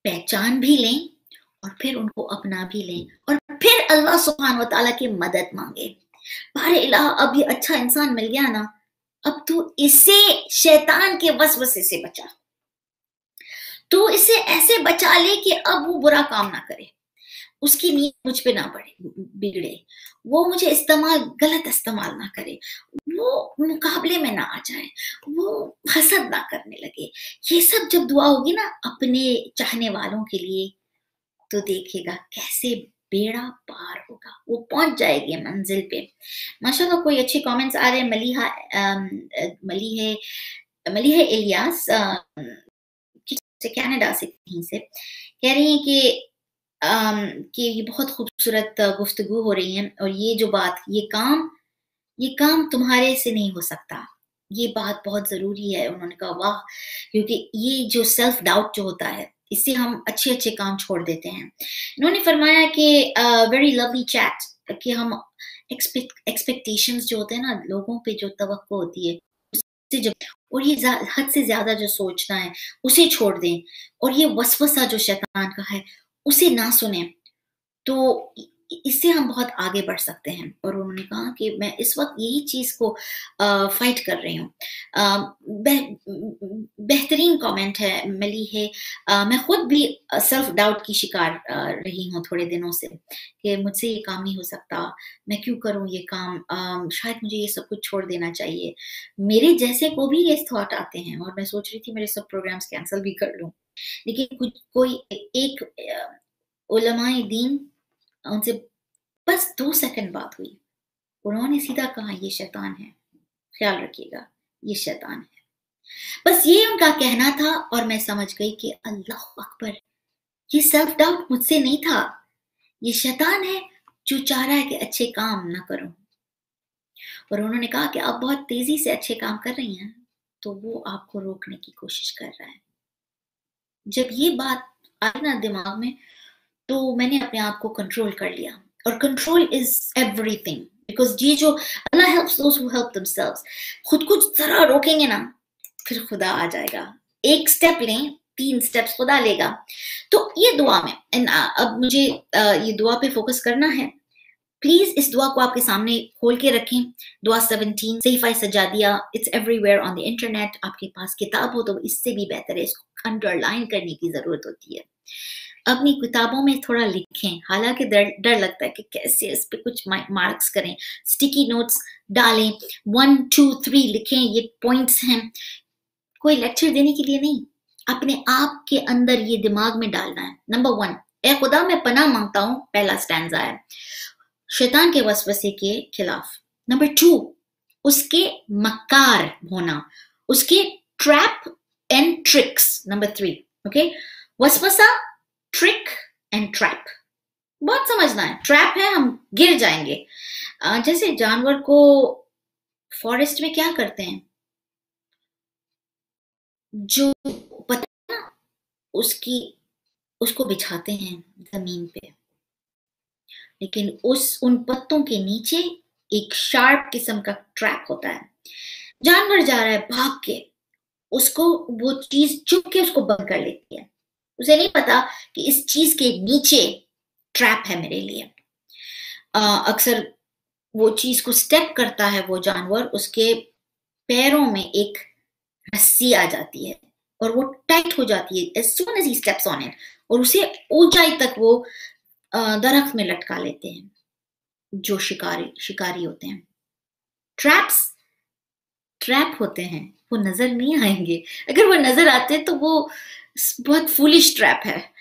पहचान भी लें और फिर उनको अपना भी लें और फिर अल्लाह सुब्हान व तआला की मदद मांगे। बारे इलाह, अब ये अच्छा इंसान मिल गया ना, अब तू इसे शैतान के वसवसे से बचा, तो इसे ऐसे बचा ले कि अब वो बुरा काम ना करे, उसकी नीयत मुझ पे ना बिगड़े, वो मुझे गलत इस्तेमाल ना करे, वो मुकाबले में ना आ जाए, वो हसद ना करने लगे। ये सब जब दुआ होगी ना अपने चाहने वालों के लिए, तो देखिएगा कैसे बेड़ा पार होगा, वो पहुंच जाएगी मंजिल पे। माशाल्लाह कोई अच्छे कमेंट्स आ रहे हैं। मलीहा इलियास कनाडा से कहीं से कह रही हैं कि ये बहुत खूबसूरत गुफ्तगू हो रही है और ये जो बात, ये काम तुम्हारे से नहीं हो सकता, ये बात बहुत जरूरी है। उन्होंने कहा वाह, क्योंकि ये जो सेल्फ डाउट जो होता है, इससे हम अच्छे अच्छे काम छोड़ देते हैं। इन्होंने फरमाया कि वेरी लवली चैट, कि हम एक्सपेक्टेशंस जो होते हैं ना, लोगों पे जो तवक्को होती है उससे जब, और ये हद से ज्यादा जो सोचना है उसे छोड़ दें, और ये वसवसा जो शैतान का है उसे ना सुने, तो इससे हम बहुत आगे बढ़ सकते हैं। और उन्होंने कहा कि मैं इस वक्त यही चीज को फाइट कर रही हूँ। बेहतरीन कमेंट है मिली है। मैं खुद भी सेल्फ डाउट की शिकार रही हूँ थोड़े दिनों से, कि मुझसे ये काम नहीं हो सकता, मैं क्यों करूँ ये काम, शायद मुझे ये सब कुछ छोड़ देना चाहिए। मेरे जैसे को भी ये थॉट आते हैं और मैं सोच रही थी मेरे सब प्रोग्राम्स कैंसिल भी कर लूँ, लेकिन कोई एक उलमाए दीन, उनसे बस 2 सेकंड बात हुई, उन्होंने सीधा कहा ये शैतान है, ख्याल रखिएगा ये शैतान है। बस ये उनका कहना था और मैं समझ गई कि अल्लाह अकबर, ये सेल्फ डाउट मुझसे नहीं था, ये शैतान है जो चाह रहा है कि अच्छे काम ना करूं। और उन्होंने कहा कि आप बहुत तेजी से अच्छे काम कर रही हैं, तो वो आपको रोकने की कोशिश कर रहा है। जब ये बात आई ना दिमाग में, तो मैंने अपने आप को कंट्रोल कर लिया, और कंट्रोल इज एवरीथिंग, बिकॉज ये जो अल्लाह helps those who help themselves, खुद को जरा रोकेंगे ना फिर खुदा आ जाएगा। एक स्टेप लें, 3 स्टेप्स खुदा लेगा। तो ये दुआ में अब मुझे ये दुआ पे फोकस करना है। प्लीज इस दुआ को आपके सामने खोल के रखें। दुआ 17 सहीफा सजादिया, it's everywhere on the internet. आपके पास किताब हो तो इससे भी बेहतर है, इसको अंडरलाइन करने की जरूरत होती है। अपनी किताबों में थोड़ा लिखें, हालांकि डर लगता है कि कैसे इस पे कुछ मार्क्स करें, स्टिकी नोट्स डालें, 1 2 3 लिखें, ये पॉइंट्स हैं। कोई लेक्चर देने के लिए नहीं, अपने आप के अंदर ये दिमाग में डालना है। नंबर 1, ए खुदा मैं पनाह मांगता हूं, पहला स्टैंजा है शैतान के वसवसे के खिलाफ। नंबर 2, उसके मक्कार होना, उसके trap and tricks. Number 3, okay, वसवसा, ट्रिक एंड ट्रैप। बहुत समझना है। ट्रैप है हम गिर जाएंगे, जैसे जानवर को फॉरेस्ट में क्या करते हैं, जो पता उसको बिछाते हैं जमीन पे, लेकिन उन पत्तों के नीचे एक शार्प किस्म का ट्रैप होता है। जानवर जा रहा है भाग के, उसको वो चीज चुप के उसको बंद कर लेती है। उसे नहीं पता कि इस चीज के नीचे ट्रैप है मेरे लिए। अक्सर वो चीज को स्टेप करता है वो जानवर, उसके पैरों में एक रस्सी आ जाती है और वो टाइट हो जाती है as soon as he steps on it, और उसे ऊंचाई तक वो दरख्त में लटका लेते हैं जो शिकारी होते हैं। ट्रैप होते हैं, वो नजर नहीं आएंगे। अगर वो नजर आते तो वो बहुत फूलिश ट्रैप है।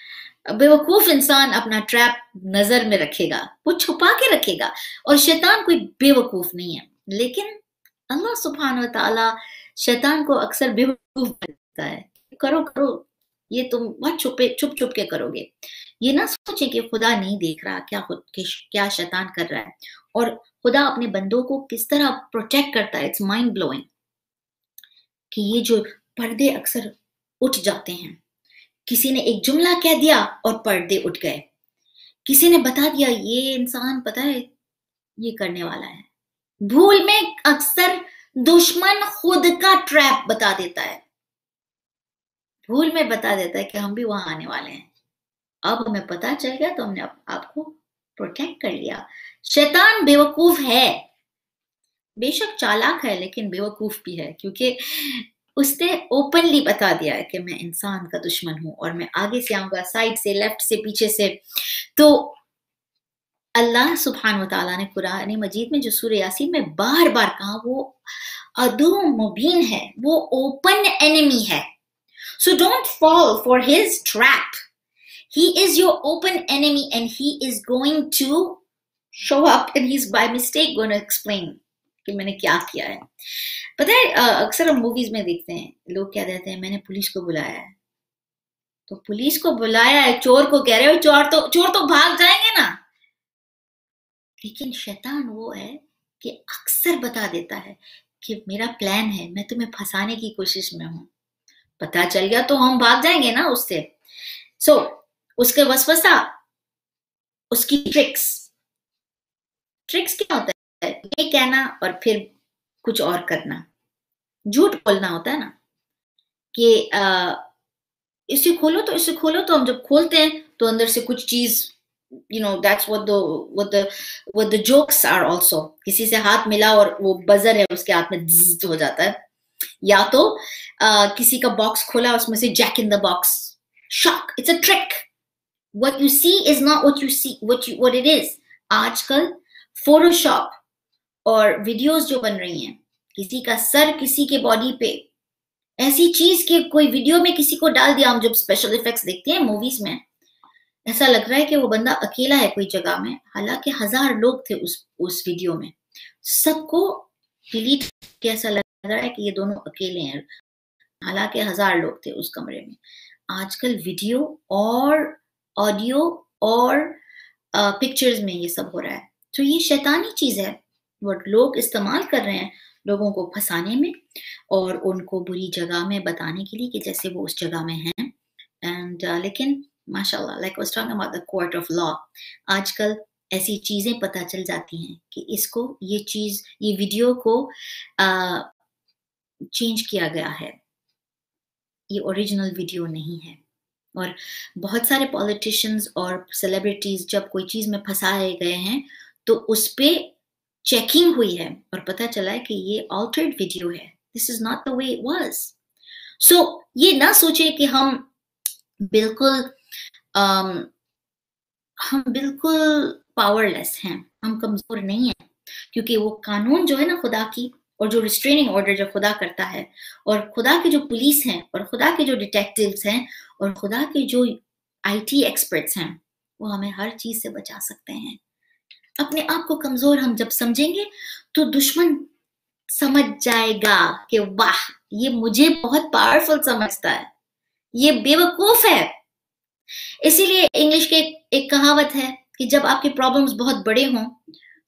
बेवकूफ इंसान अपना ट्रैप नजर में रखेगा, वो छुपा के रखेगा। और शैतान कोई बेवकूफ नहीं है, लेकिन अल्लाह सुब्हान व तआला शैतान को अक्सर बेवकूफ बनाता है। करो करो, ये तुम बहुत छुप छुप के करोगे। ये ना सोचे कि खुदा नहीं देख रहा क्या शैतान कर रहा है, और खुदा अपने बंदों को किस तरह प्रोटेक्ट करता है। इट्स माइंड ब्लोइंग कि ये जो पर्दे अक्सर उठ जाते हैं। किसी ने एक जुमला कह दिया और पर्दे उठ गए। किसी ने बता दिया ये इंसान पता है ये करने वाला है। भूल में अक्सर दुश्मन खुद का ट्रैप बता देता है, भूल में बता देता है कि हम भी वहां आने वाले हैं। अब हमें पता चल गया तो हमने आपको प्रोटेक्ट कर लिया। शैतान बेवकूफ है, बेशक चालाक है लेकिन बेवकूफ भी है, क्योंकि उसने ओपनली बता दिया है कि मैं इंसान का दुश्मन हूं और मैं आगे से आऊंगा, साइड से, लेफ्ट से, पीछे से। तो अल्लाह सुब्हान व तआला ने कुरान मजीद में जो सूरह यासीन में बार बार कहा, वो अदू मुबीन है, वो ओपन एनिमी है। So don't fall for his trap. He is your open enemy and he is going to show up and he's by mistake going to explain कि मैंने क्या किया है। पता है अक्सर हम मूवीज में देखते हैं लोग क्या कहते हैं, मैंने पुलिस को बुलाया है। तो पुलिस को बुलाया है, चोर को कह रहे हो चोर तो भाग जाएंगे ना। लेकिन शैतान वो है कि अक्सर बता देता है कि मेरा प्लान है, मैं तुम्हें फंसाने की कोशिश में हूं। पता चल गया तो हम भाग जाएंगे ना उससे। सो उसके वसवसा, उसकी ट्रिक्स क्या होता है? ये कहना और फिर कुछ और करना, झूठ बोलना होता है ना कि इसे खोलो तो हम जब खोलते हैं तो अंदर से कुछ चीज, that's what the jokes are also। किसी से हाथ मिला और वो बजर है उसके हाथ में ज़्ज़ हो जाता है, या तो किसी का बॉक्स खोला उसमें से jack in the box, shock. It's a trick. What you see is not what you see, what it is। आजकल फोटोशॉप और वीडियोस जो बन रही हैं, किसी का सर किसी के बॉडी पे, ऐसी चीज के कोई वीडियो में किसी को डाल दिया। हम जब स्पेशल इफेक्ट्स देखते हैं मूवीज में, ऐसा लग रहा है कि वो बंदा अकेला है कोई जगह में, हालांकि 1000 लोग थे उस वीडियो में। सबको डिलीट करके ऐसा लग रहा है कि ये दोनों अकेले हैं, हालांकि 1000 लोग थे उस कमरे में। आजकल वीडियो और ऑडियो और पिक्चर्स में ये सब हो रहा है। तो ये शैतानी चीज है, वो लोग इस्तेमाल कर रहे हैं लोगों को फंसाने में और उनको बुरी जगह में बताने के लिए कि जैसे वो उस जगह में हैं। एंड लेकिन माशाल्लाह, like I was talking about the court of law, आजकल ऐसी चीजें पता चल जाती हैं कि इसको ये वीडियो को चेंज किया गया है, ये ओरिजिनल वीडियो नहीं है। और बहुत सारे पॉलिटिशियंस और सेलिब्रिटीज जब कोई चीज में फंसाए गए हैं तो उस पे चेकिंग हुई है और पता चला है कि ये ऑल्टर्ड वीडियो है, this is not the way it was. So ये ना सोचे कि हम बिल्कुल पावरलेस हैं, हम कमजोर नहीं हैं, क्योंकि वो कानून जो है ना खुदा की, और जो रिस्ट्रेनिंग ऑर्डर जो खुदा करता है, और खुदा के जो पुलिस हैं, और खुदा के जो डिटेक्टिव्स हैं, और खुदा के जो आईटी एक्सपर्ट्स हैं, वो हमें हर चीज से बचा सकते हैं। अपने आप को कमजोर हम जब समझेंगे तो दुश्मन समझ जाएगा कि वाह ये मुझे बहुत पावरफुल समझता है, ये बेवकूफ है। इसीलिए इंग्लिश के एक कहावत है कि जब आपके प्रॉब्लम्स बहुत बड़े हों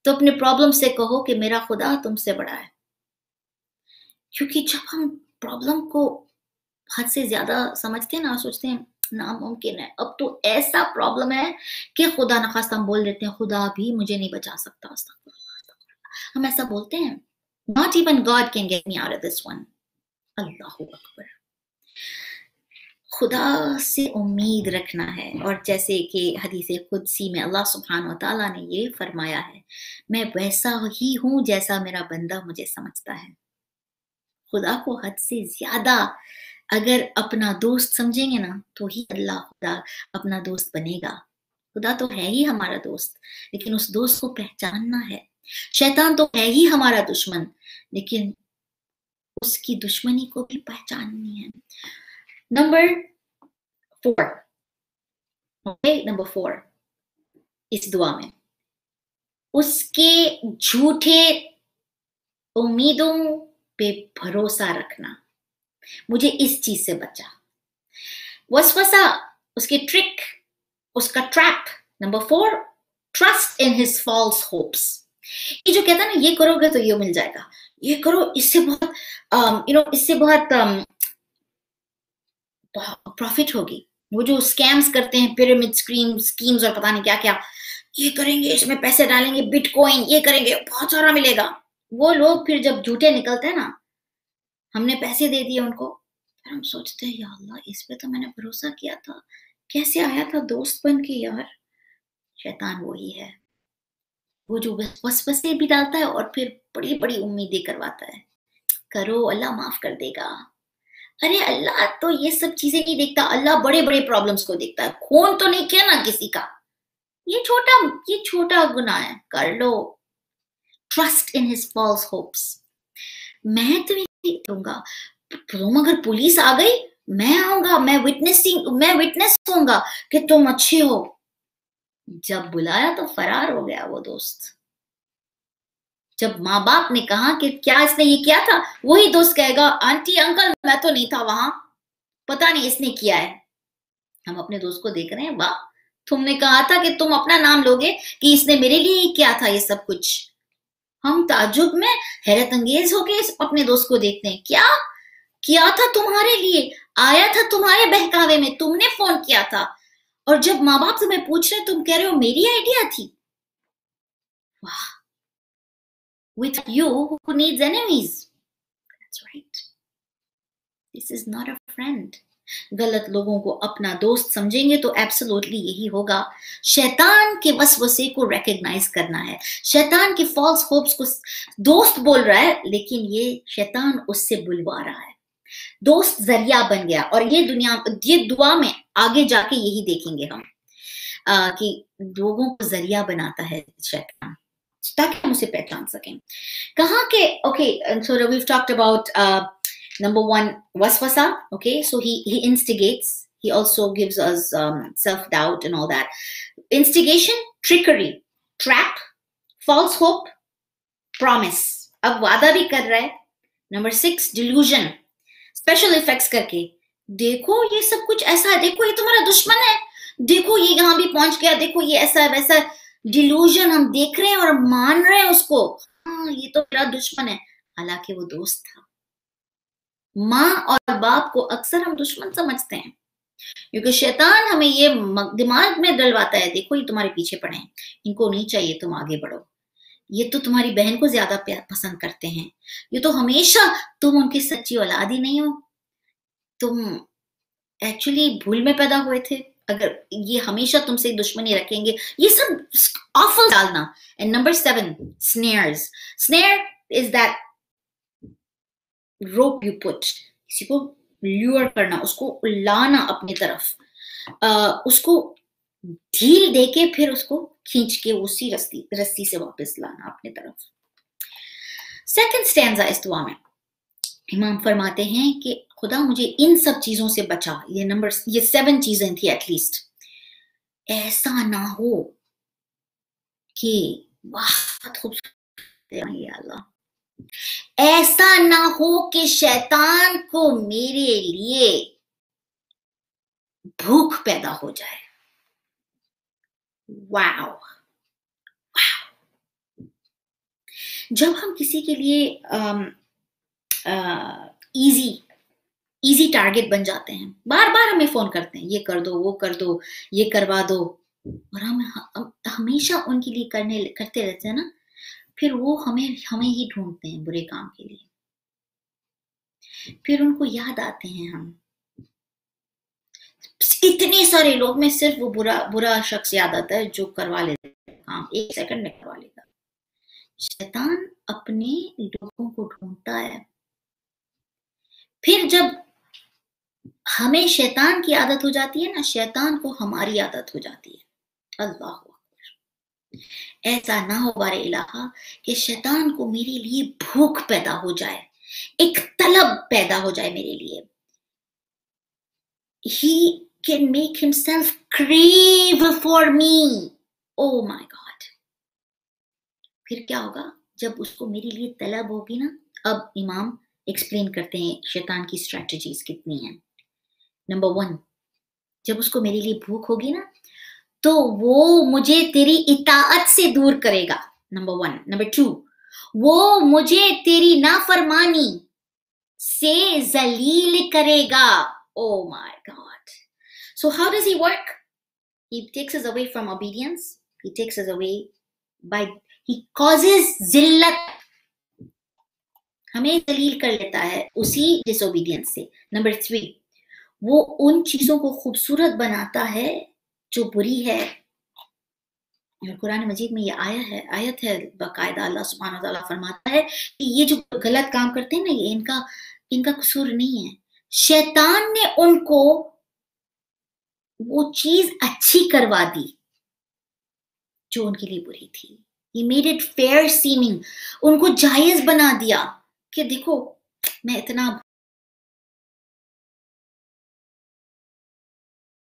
तो अपने प्रॉब्लम से कहो कि मेरा खुदा तुमसे बड़ा है। क्योंकि जब हम प्रॉब्लम को हद से ज्यादा समझते हैं ना, सोचते हैं नामुमकिन है, अब तो ऐसा प्रॉब्लम है कि खुदा न खास्ता हम बोल देते हैं खुदा भी मुझे नहीं बचा सकता, अस्तगफुरुल्लाह, हम ऐसा बोलते हैं, not even God can get me out of this one. Allahu Akbar. खुदा से उम्मीद रखना है, और जैसे कि हदीस कुदसी में अल्लाह सुब्हान व तआला ने ये फरमाया है, मैं वैसा ही हूं जैसा मेरा बंदा मुझे समझता है। खुदा को हद से ज्यादा अगर अपना दोस्त समझेंगे ना तो ही अल्लाह खुदा अपना दोस्त बनेगा। खुदा तो है ही हमारा दोस्त, लेकिन उस दोस्त को पहचानना है। शैतान तो है ही हमारा दुश्मन, लेकिन उसकी दुश्मनी को भी पहचाननी है। नंबर 4, ओके, नंबर 4 इस दुआ में उसके झूठे उम्मीदों पे भरोसा रखना। मुझे इस चीज से बचा, वसवसा, उसकी ट्रिक, उसका trap. Number 4, trust in his false hopes. ये जो कहता है ना, ये करोगे तो ये मिल जाएगा, ये करो इससे बहुत इससे बहुत प्रॉफिट होगी। वो जो स्कैम्स करते हैं, पिरामिड स्कीम्स और पता नहीं क्या क्या, ये करेंगे, इसमें पैसे डालेंगे, बिटकॉइन, ये करेंगे, बहुत सारा मिलेगा। वो लोग फिर जब झूठे निकलते हैं ना, हमने पैसे दे दिए उनको, फिर हम सोचते हैं या अल्लाह, इस पे तो मैंने भरोसा किया था, कैसे आया था दोस्त बन के यार। शैतान वही है, वो जो वसवसे भी डालता है और फिर बड़ी बड़ी उम्मीदें करवाता है, करो अल्लाह माफ कर देगा। अरे अल्लाह तो ये सब चीजें नहीं देखता, अल्लाह बड़े बड़े प्रॉब्लम्स को देखता है। खून तो नहीं किया ना किसी का, ये छोटा गुनाह है, कर लो। Trust in his false hopes. मैं तुम्हें दूंगा, तुम अगर पुलिस आ गई, मैं आऊंगा, मैं विटनेस होऊंगा कि तुम अच्छे हो। जब बुलाया तो फरार हो गया वो दोस्त। जब माँ बाप ने कहा कि क्या इसने ये किया था, वही दोस्त कहेगा आंटी अंकल मैं तो नहीं था वहां, पता नहीं इसने किया है। हम अपने दोस्त को देख रहे हैं, वाह तुमने कहा था कि तुम अपना नाम लोगे कि इसने मेरे लिए ही किया था ये सब कुछ। हम ताज्जुब में हैरत अंगेज होके अपने दोस्त को देखते हैं, क्या किया था तुम्हारे लिए, आया था तुम्हारे बहकावे में, तुमने फोन किया था, और जब माँ बाप तुम्हें पूछ रहे तुम कह रहे हो मेरी आइडिया थी। वाह, with you who needs enemies. That's right. This is not a friend. गलत लोगों को अपना दोस्त समझेंगे तो एब्सोल्युटली यही होगा। शैतान के वसवसे को रिकॉग्नाइज करना है। शैतान के फॉल्स होप्स को दोस्त बोल रहा है, लेकिन ये शैतान उससे बुलवा रहा है। दोस्त जरिया बन गया, और ये दुआ में आगे जाके यही देखेंगे हम कि लोगों को जरिया बनाता है शैतान, ताकि हम उसे पहचान सकें। कहाँ के okay, so we've talked about number 1 waswasa. Okay, so he instigates, he also gives us self doubt and all that. Instigation, trickery, trap, false hope, promise, अब वादा भी कर रहा है। Number 6, delusion, special effects करके, देखो ये सब कुछ ऐसा है, देखो ये तुम्हारा दुश्मन है, देखो ये यहाँ भी पहुंच गया, देखो ये ऐसा वैसा। डिल्यूजन, हम देख रहे हैं और मान रहे हैं उसको, हाँ ये तो मेरा दुश्मन है, हालांकि वो दोस्त था। माँ और बाप को अक्सर हम दुश्मन समझते हैं, क्योंकि शैतान हमें ये दिमाग में डलवाता है, देखो ये तुम्हारे पीछे पड़े हैं, इनको नहीं चाहिए तुम आगे बढ़ो, ये तो तुम्हारी बहन को ज्यादा पसंद करते हैं, ये तो हमेशा, तुम उनकी सच्ची औलाद ही नहीं हो, तुम एक्चुअली भूल में पैदा हुए थे, अगर ये हमेशा तुमसे दुश्मनी रखेंगे, ये सब ऑफल डालना। And number 7, snares. Snare is that rope you put, किसी को ल्यूर करना, उसको लाना अपनी तरफ, उसको ढील देके फिर उसको खींच के उसी रस्सी से वापस लाना अपनी तरफ। सेकंड स्टैंजा इस दुआ में इमाम फरमाते हैं कि खुदा मुझे इन सब चीजों से बचा। ये 7 चीजें थी एटलीस्ट। ऐसा ना हो कि बहुत खूबसूरत, अल्लाह, ऐसा ना हो कि शैतान को मेरे लिए भूख पैदा हो जाए। वाओ, जब हम किसी के लिए इजी ایزی ٹارگٹ بن جاتے ہیں، بار بار ہمیں فون کرتے ہیں، یہ کر دو، وہ کر دو، یہ کروا دو، اور ہم ہمیشہ ان کے لیے کرتے رہتے ہیں نا، پھر وہ ہمیں ہی ڈھونڈتے ہیں برے کام کے لیے، پھر ان کو یاد آتے ہیں ہم. اتنے سارے لوگ میں صرف وہ برا شخص یاد آتا ہے جو کروا لیتا ہے کام، 1 سیکنڈ میں کروا لیتا. شیطان اپنے لوگوں کو ڈھونڈتا ہے. پھر جب ہمیں شیطان کی عادت ہو جاتی ہے نا، شیطان کو ہماری عادت ہو جاتی ہے. اللہ اکبر. ایسا نہ ہو بارے الہا کہ شیطان کو میرے لیے بھوک پیدا ہو جائے، ایک طلب پیدا ہو جائے میرے لیے. He can make himself crave for me. Oh my God. پھر کیا ہوگا جب اس کو میرے لیے طلب ہوگی نا. اب امام ایکسپلین کرتے ہیں شیطان کی اسٹریٹجیز کتنی ہیں. نمبر 1، جب اس کو میرے لیے بھوک ہوگی نا تو وہ مجھے تیری اطاعت سے دور کرے گا. نمبر 1. نمبر 2، وہ مجھے تیری نافرمانی سے ذلیل کرے گا. Oh my God. So how does he work? He takes us away from obedience. He takes us away he causes ذلت. ہمیں ذلیل کر لیتا ہے اسی disobedience سے. نمبر 3، وہ ان چیزوں کو خوبصورت بناتا ہے جو بری ہے. قرآن مجید میں یہ آیت ہے باقاعدہ. اللہ سبحانہ وتعالیٰ فرماتا ہے کہ یہ جو غلط کام کرتے ہیں نا، یہ ان کا قصور نہیں ہے. شیطان نے ان کو وہ چیز اچھی کروا دی جو ان کے لیے بری تھی. He made it fair seeming. ان کو جائز بنا دیا کہ دیکھو میں اتنا